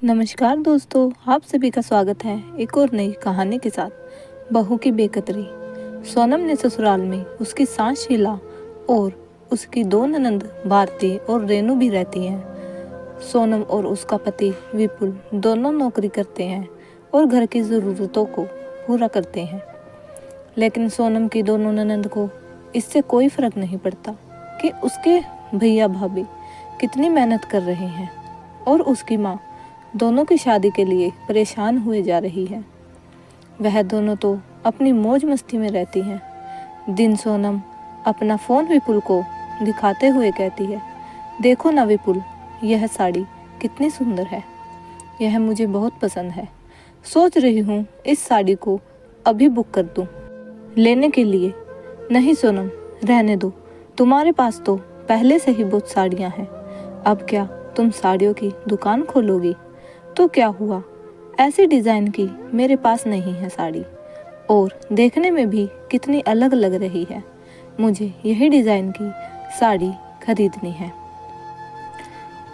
नमस्कार दोस्तों, आप सभी का स्वागत है एक और नई कहानी के साथ। बहू की बेकदरी। सोनम ने ससुराल में उसकी सास शीला और उसकी दो ननंद भारती और रेनू भी रहती हैं। सोनम और उसका पति विपुल दोनों नौकरी करते हैं और घर की ज़रूरतों को पूरा करते हैं। लेकिन सोनम की दोनों ननंद को इससे कोई फर्क नहीं पड़ता कि उसके भैया भाभी कितनी मेहनत कर रहे हैं और उसकी माँ दोनों की शादी के लिए परेशान हुए जा रही है। वह दोनों तो अपनी मौज मस्ती में रहती हैं। दिन सोनम अपना फ़ोन विपुल को दिखाते हुए कहती है, देखो ना विपुल, यह साड़ी कितनी सुंदर है, यह मुझे बहुत पसंद है। सोच रही हूँ इस साड़ी को अभी बुक कर दूँ लेने के लिए। नहीं सोनम, रहने दो, तुम्हारे पास तो पहले से ही बहुत साड़ियाँ हैं। अब क्या तुम साड़ियों की दुकान खोलोगी? तो क्या हुआ, ऐसे डिज़ाइन की मेरे पास नहीं है साड़ी, और देखने में भी कितनी अलग लग रही है। मुझे यही डिज़ाइन की साड़ी खरीदनी है।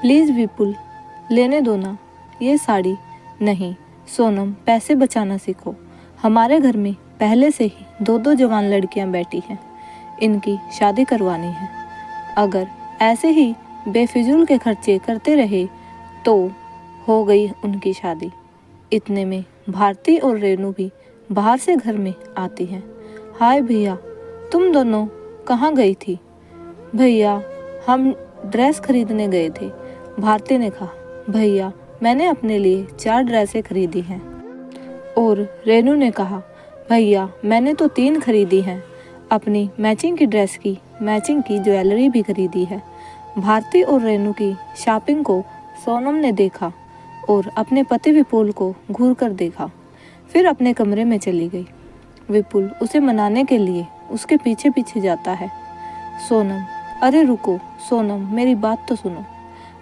प्लीज़ विपुल, लेने दो ना ये साड़ी। नहीं सोनम, पैसे बचाना सीखो। हमारे घर में पहले से ही दो जवान लड़कियां बैठी हैं, इनकी शादी करवानी है। अगर ऐसे ही बेफिजूल के खर्चे करते रहे तो हो गई उनकी शादी। इतने में भारती और रेनू भी बाहर से घर में आती हैं। हाय भैया, तुम दोनों कहाँ गई थी? भैया, हम ड्रेस खरीदने गए थे। भारती ने कहा, भैया मैंने अपने लिए 4 ड्रेसें खरीदी हैं। और रेनू ने कहा, भैया मैंने तो 3 खरीदी हैं। अपनी मैचिंग की ड्रेस की मैचिंग की ज्वेलरी भी खरीदी है। भारती और रेनू की शॉपिंग को सोनम ने देखा और अपने पति विपुल को घूर कर देखा, फिर अपने कमरे में चली गई। विपुल उसे मनाने के लिए उसके पीछे पीछे जाता है। सोनम, अरे रुको सोनम, मेरी बात तो सुनो।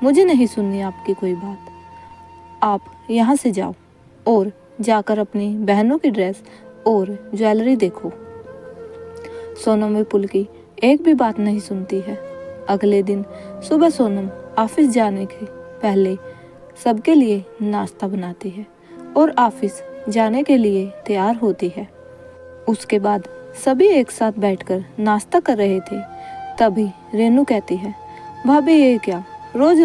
मुझे नहीं सुननी आपकी कोई बात। आप यहाँ से जाओ और जाकर अपनी बहनों की ड्रेस और ज्वेलरी देखो। सोनम विपुल की एक भी बात नहीं सुनती है। अगले दिन सुबह सोनम ऑफिस जाने के पहले सबके लिए नाश्ता बनाती है और ऑफिस जाने के लिए तैयार होती है। उसके बाद सभी एक साथ बैठकर नाश्ता कर रहे थे। तभी रेनू कहती है, भाभी ये क्या, रोज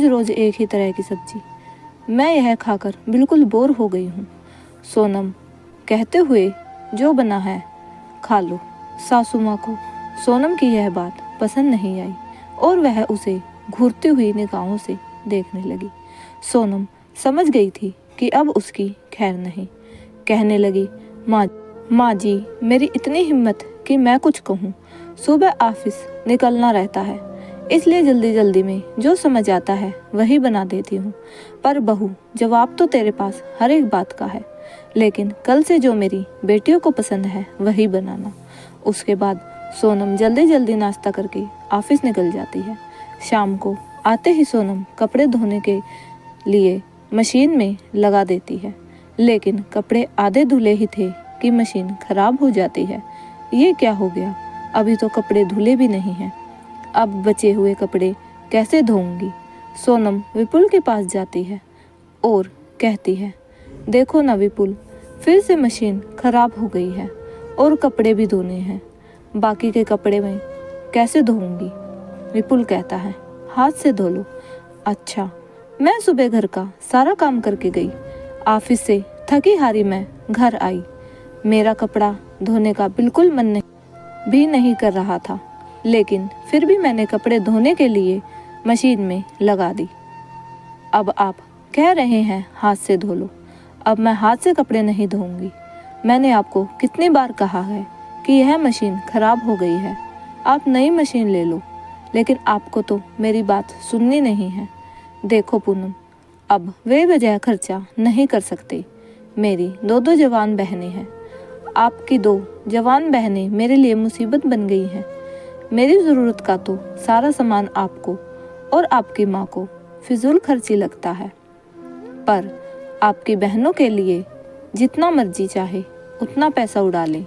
रोज एक ही तरह की सब्जी, मैं यह खाकर बिल्कुल बोर हो गई हूँ। सोनम कहते हुए, जो बना है खा लो। सासू माँ को सोनम की यह बात पसंद नहीं आई और वह उसे घूरती हुई निगाहों से देखने लगी। सोनम समझ गई थी कि अब उसकी खैर नहीं। कहने लगी, माँ जी, मेरी इतनी हिम्मत कि मैं कुछ कहूँ। सुबह ऑफिस निकलना रहता है, इसलिए जल्दी जल्दी में जो समझ आता है वही बना देती हूँ। पर बहू, जवाब तो तेरे पास हर एक बात का है, लेकिन कल से जो मेरी बेटियों को पसंद है वही बनाना। उसके बाद सोनम जल्दी जल्दी नाश्ता करके ऑफिस निकल जाती है। शाम को आते ही सोनम कपड़े धोने के लिए मशीन में लगा देती है, लेकिन कपड़े आधे धुले ही थे कि मशीन खराब हो जाती है। ये क्या हो गया, अभी तो कपड़े धुले भी नहीं हैं, अब बचे हुए कपड़े कैसे धोऊंगी? सोनम विपुल के पास जाती है और कहती है, देखो ना विपुल, फिर से मशीन खराब हो गई है और कपड़े भी धोने हैं, बाकी के कपड़े में कैसे धोऊंगी? विपुल कहता है, हाथ से धो लो। अच्छा, मैं सुबह घर का सारा काम करके गई, ऑफिस से थकी हारी मैं घर आई, मेरा कपड़ा धोने का बिल्कुल मन भी नहीं कर रहा था, लेकिन फिर भी मैंने कपड़े धोने के लिए मशीन में लगा दी। अब आप कह रहे हैं हाथ से धो लो, अब मैं हाथ से कपड़े नहीं धोऊंगी। मैंने आपको कितनी बार कहा है कि यह मशीन खराब हो गई है, आप नई मशीन ले लो, लेकिन आपको तो मेरी बात सुननी नहीं है। देखो पूनम, अब बेवजह खर्चा नहीं कर सकते। मेरी दो जवान बहनें हैं, आपकी 2 जवान बहनें मेरे लिए मुसीबत बन गई हैं। मेरी ज़रूरत का तो सारा सामान आपको और आपकी माँ को फिजूल खर्ची लगता है, पर आपकी बहनों के लिए जितना मर्जी चाहे उतना पैसा उड़ा लें,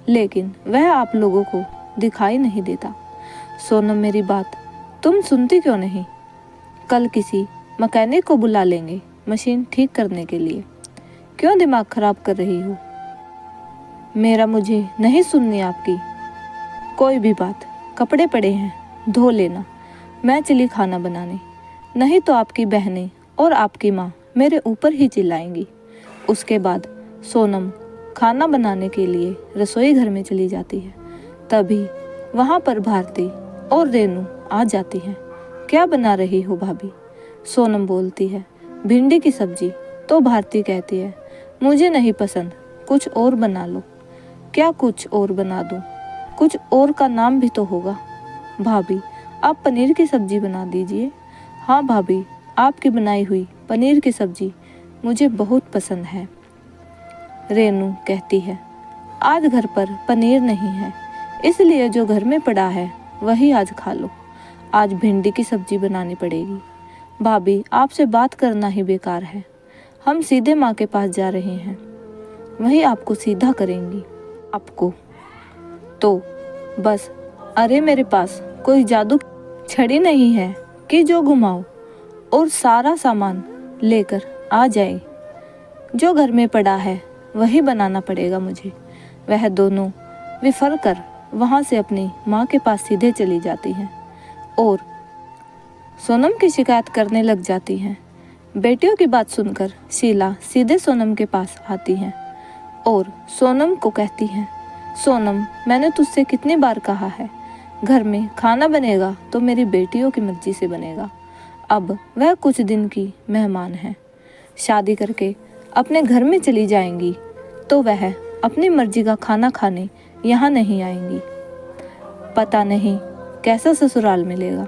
लेकिन वह आप लोगों को दिखाई नहीं देता। सोनम, मेरी बात तुम सुनती क्यों नहीं? कल किसी मैकेनिक को बुला लेंगे मशीन ठीक करने के लिए। क्यों दिमाग खराब कर रही हो? मेरा मुझे नहीं सुननी आपकी कोई भी बात। कपड़े पड़े हैं, धो लेना। मैं चली खाना बनाने, नहीं तो आपकी बहनें और आपकी माँ मेरे ऊपर ही चिल्लाएंगी। उसके बाद सोनम खाना बनाने के लिए रसोई घर में चली जाती है। तभी वहाँ पर भारती और रेनू आ जाती हैं। क्या बना रही हो भाभी? सोनम बोलती है, भिंडी की सब्जी। तो भारती कहती है, मुझे नहीं पसंद, कुछ और बना लो। क्या कुछ और बना दूँ? कुछ और का नाम भी तो होगा। भाभी, आप पनीर की सब्जी बना दीजिए। हाँ भाभी, आपकी बनाई हुई पनीर की सब्जी मुझे बहुत पसंद है। रेनू कहती है, आज घर पर पनीर नहीं है, इसलिए जो घर में पड़ा है वही आज खा लो। आज भिंडी की सब्जी बनानी पड़ेगी। भाभी, आपसे बात करना ही बेकार है। हम सीधे माँ के पास जा रहे हैं, वही आपको सीधा करेंगी। आपको तो बस, अरे मेरे पास कोई जादू छड़ी नहीं है कि जो घुमाओ और सारा सामान लेकर आ जाए। जो घर में पड़ा है वही बनाना पड़ेगा मुझे। वह दोनों विफर कर वहाँ से अपनी माँ के पास सीधे चली जाती हैं और सोनम की शिकायत करने लग जाती हैं। बेटियों की बात सुनकर शीला सीधे सोनम के पास आती हैं और सोनम को कहती हैं, सोनम, मैंने तुझसे कितनी बार कहा है, घर में खाना बनेगा तो मेरी बेटियों की मर्जी से बनेगा। अब वह कुछ दिन की मेहमान है, शादी करके अपने घर में चली जाएंगी तो वह अपनी मर्जी का खाना खाने यहाँ नहीं आएंगी। पता नहीं कैसा ससुराल मिलेगा।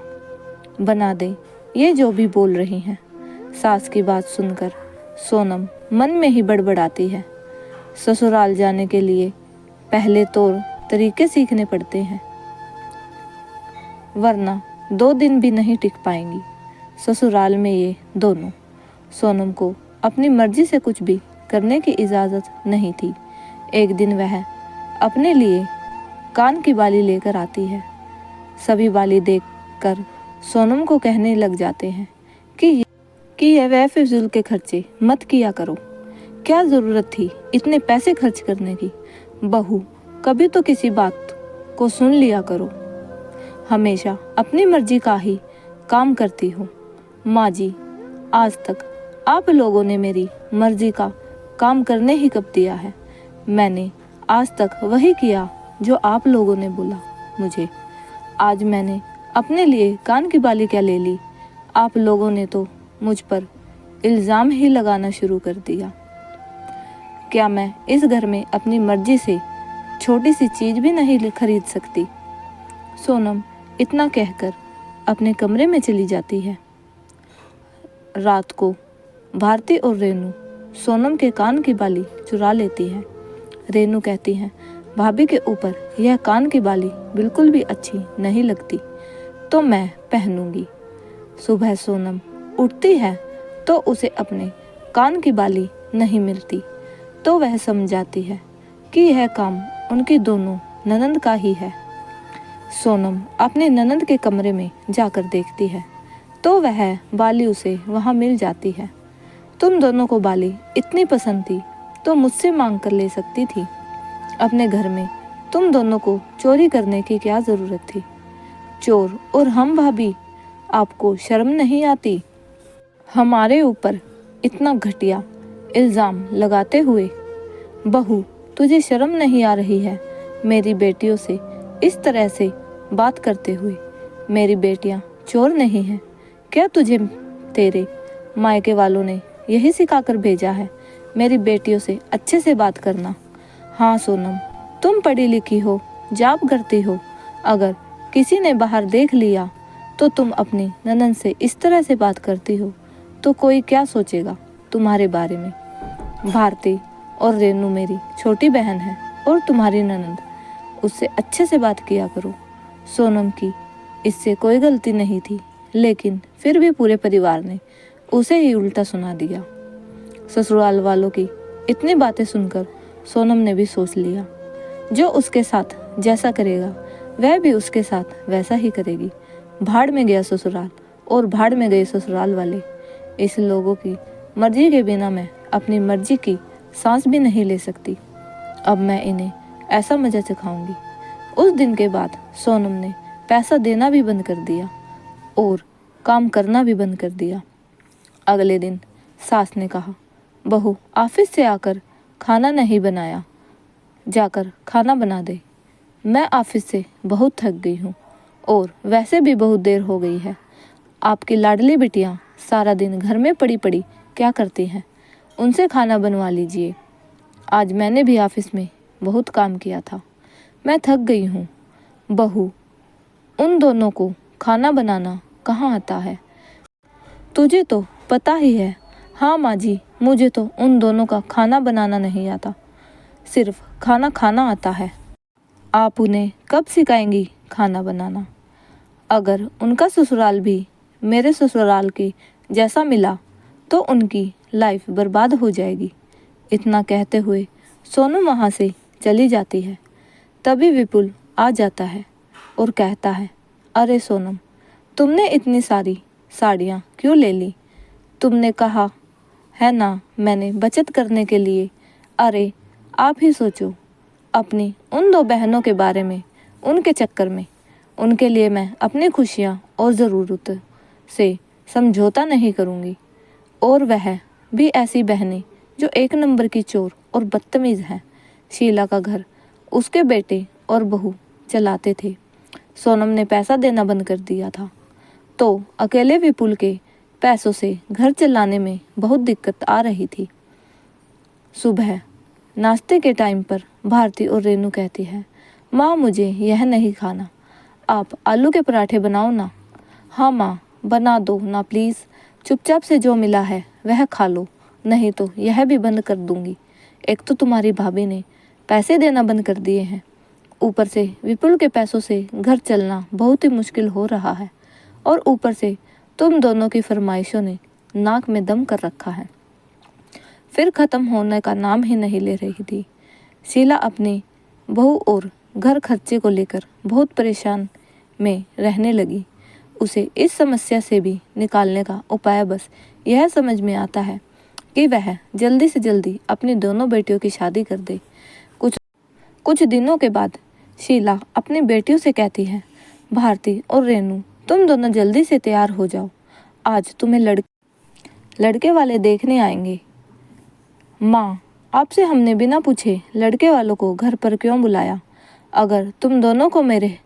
बना दे ये जो भी बोल रही हैं। सास की बात सुनकर सोनम मन में ही बड़बड़ाती है। ससुराल जाने के लिए पहले तौर तरीके सीखने पड़ते हैं, वरना 2 दिन भी नहीं टिक पाएंगी ससुराल में ये दोनों। सोनम को अपनी मर्जी से कुछ भी करने की इजाज़त नहीं थी। एक दिन वह अपने लिए कान की बाली लेकर आती है। सभी बाली देखकर सोनम को कहने लग जाते हैं कि यह वह फिजूल के खर्चे मत किया करो। क्या ज़रूरत थी इतने पैसे खर्च करने की? बहू, कभी तो किसी बात को सुन लिया करो। हमेशा अपनी मर्जी का ही काम करती हो। माँ जी, आज तक आप लोगों ने मेरी मर्जी का काम करने ही कब दिया है? मैंने आज तक वही किया जो आप लोगों ने बोला मुझे। आज मैंने अपने लिए कान की बाली क्या ले ली? आप लोगों ने तो मुझ पर इल्ज़ाम ही लगाना शुरू कर दिया। क्या मैं इस घर में अपनी मर्जी से छोटी सी चीज़ भी नहीं खरीद सकती? सोनम इतना कहकर अपने कमरे में चली जाती है। रात को भारती और रेनू सोनम के कान की बाली चुरा लेती है। रेनू कहती है, भाभी के ऊपर यह कान की बाली बिल्कुल भी अच्छी नहीं लगती, तो मैं पहनूंगी। सुबह सोनम उठती है तो उसे अपने कान की बाली नहीं मिलती, तो वह समझ जाती है कि यह काम उनकी दोनों ननंद का ही है। सोनम अपने ननंद के कमरे में जाकर देखती है तो वह बाली उसे वहाँ मिल जाती है। तुम दोनों को बाली इतनी पसंद थी तो मुझसे मांग कर ले सकती थी। अपने घर में तुम दोनों को चोरी करने की क्या ज़रूरत थी? चोर और हम भाभी, आपको शर्म नहीं आती? हमारे ऊपर इतना घटिया इल्ज़ाम लगाते हुए। बहू, तुझे शर्म नहीं आ रही है मेरी बेटियों से इस तरह से बात करते हुए? मेरी बेटियां चोर नहीं हैं क्या? तुझे तेरे मायके वालों ने यही सिखाकर भेजा है मेरी बेटियों से अच्छे से बात करना? हाँ सोनम, तुम पढ़ी लिखी हो, जॉब करती हो, अगर किसी ने बाहर देख लिया तो तुम अपनी ननद से इस तरह से बात करती हो तो कोई क्या सोचेगा तुम्हारे बारे में? भारती और रेनू मेरी छोटी बहन है और तुम्हारी ननद, उससे अच्छे से बात किया करो। सोनम की इससे कोई गलती नहीं थी, लेकिन फिर भी पूरे परिवार ने उसे ही उल्टा सुना दिया। ससुराल वालों की इतनी बातें सुनकर सोनम ने भी सोच लिया, जो उसके साथ जैसा करेगा वह भी उसके साथ वैसा ही करेगी। भाड़ में गया ससुराल और भाड़ में गए ससुराल वाले। इस लोगों की मर्जी के बिना मैं अपनी मर्जी की सांस भी नहीं ले सकती। अब मैं इन्हें ऐसा मजा सिखाऊंगी। उस दिन के बाद सोनम ने पैसा देना भी बंद कर दिया और काम करना भी बंद कर दिया। अगले दिन सास ने कहा, बहू ऑफिस से आकर खाना नहीं बनाया, जाकर खाना बना दे। मैं ऑफिस से बहुत थक गई हूँ और वैसे भी बहुत देर हो गई है। आपकी लाडली बिटियाँ सारा दिन घर में पड़ी पड़ी क्या करती हैं? उनसे खाना बनवा लीजिए। आज मैंने भी ऑफिस में बहुत काम किया था, मैं थक गई हूँ। बहू, उन दोनों को खाना बनाना कहाँ आता है? तुझे तो पता ही है। हाँ माँ जी, मुझे तो उन दोनों का खाना बनाना नहीं आता, सिर्फ खाना खाना आता है। आप उन्हें कब सिखाएंगी खाना बनाना? अगर उनका ससुराल भी मेरे ससुराल के जैसा मिला तो उनकी लाइफ बर्बाद हो जाएगी। इतना कहते हुए सोनम वहाँ से चली जाती है। तभी विपुल आ जाता है और कहता है, अरे सोनम, तुमने इतनी सारी साड़ियाँ क्यों ले ली? तुमने कहा है ना मैंने बचत करने के लिए। अरे आप ही सोचो अपनी उन दो बहनों के बारे में। उनके चक्कर में उनके लिए मैं अपनी खुशियाँ और ज़रूरत से समझौता नहीं करूँगी। और वह भी ऐसी बहनें जो एक नंबर की चोर और बदतमीज़ हैं। शीला का घर उसके बेटे और बहू चलाते थे। सोनम ने पैसा देना बंद कर दिया था तो अकेले विपुल के पैसों से घर चलाने में बहुत दिक्कत आ रही थी। सुबह नाश्ते के टाइम पर भारती और रेनू कहती है, माँ मुझे यह नहीं खाना, आप आलू के पराठे बनाओ ना। हाँ माँ, बना दो ना प्लीज़। चुपचाप से जो मिला है वह खा लो, नहीं तो यह भी बंद कर दूंगी। एक तो तुम्हारी भाभी ने पैसे देना बंद कर दिए हैं, ऊपर से विपुल के पैसों से घर चलना बहुत ही मुश्किल हो रहा है, और ऊपर से तुम दोनों की फरमाइशों ने नाक में दम कर रखा है। फिर ख़त्म होने का नाम ही नहीं ले रही थी। शीला अपनी बहू और घर खर्चे को लेकर बहुत परेशान में रहने लगी। उसे इस समस्या से भी निकालने का उपाय बस यह समझ में आता है कि वह जल्दी से जल्दी अपनी दोनों बेटियों की शादी कर दे। कुछ दिनों के बाद शीला अपनी बेटियों से कहती है, भारती और रेनू, तुम दोनों जल्दी से तैयार हो जाओ, आज तुम्हें लड़के वाले देखने आएंगे। माँ, आपसे हमने बिना पूछे लड़के वालों को घर पर क्यों बुलाया? अगर तुम दोनों को मेरे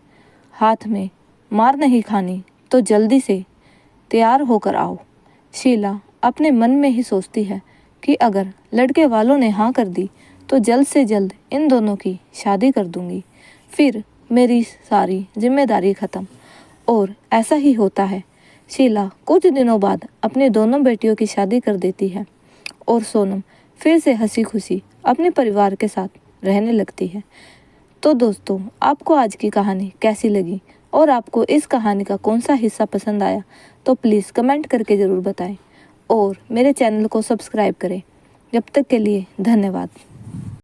हाथ में मार नहीं खानी तो जल्दी से तैयार होकर आओ। शीला अपने मन में ही सोचती है कि अगर लड़के वालों ने हाँ कर दी तो जल्द से जल्द इन दोनों की शादी कर दूंगी, फिर मेरी सारी जिम्मेदारी ख़त्म। और ऐसा ही होता है। शीला कुछ दिनों बाद अपनी दोनों बेटियों की शादी कर देती है और सोनम फिर से हंसी खुशी अपने परिवार के साथ रहने लगती है। तो दोस्तों, आपको आज की कहानी कैसी लगी और आपको इस कहानी का कौन सा हिस्सा पसंद आया तो प्लीज़ कमेंट करके ज़रूर बताएं और मेरे चैनल को सब्सक्राइब करें। जब तक के लिए धन्यवाद।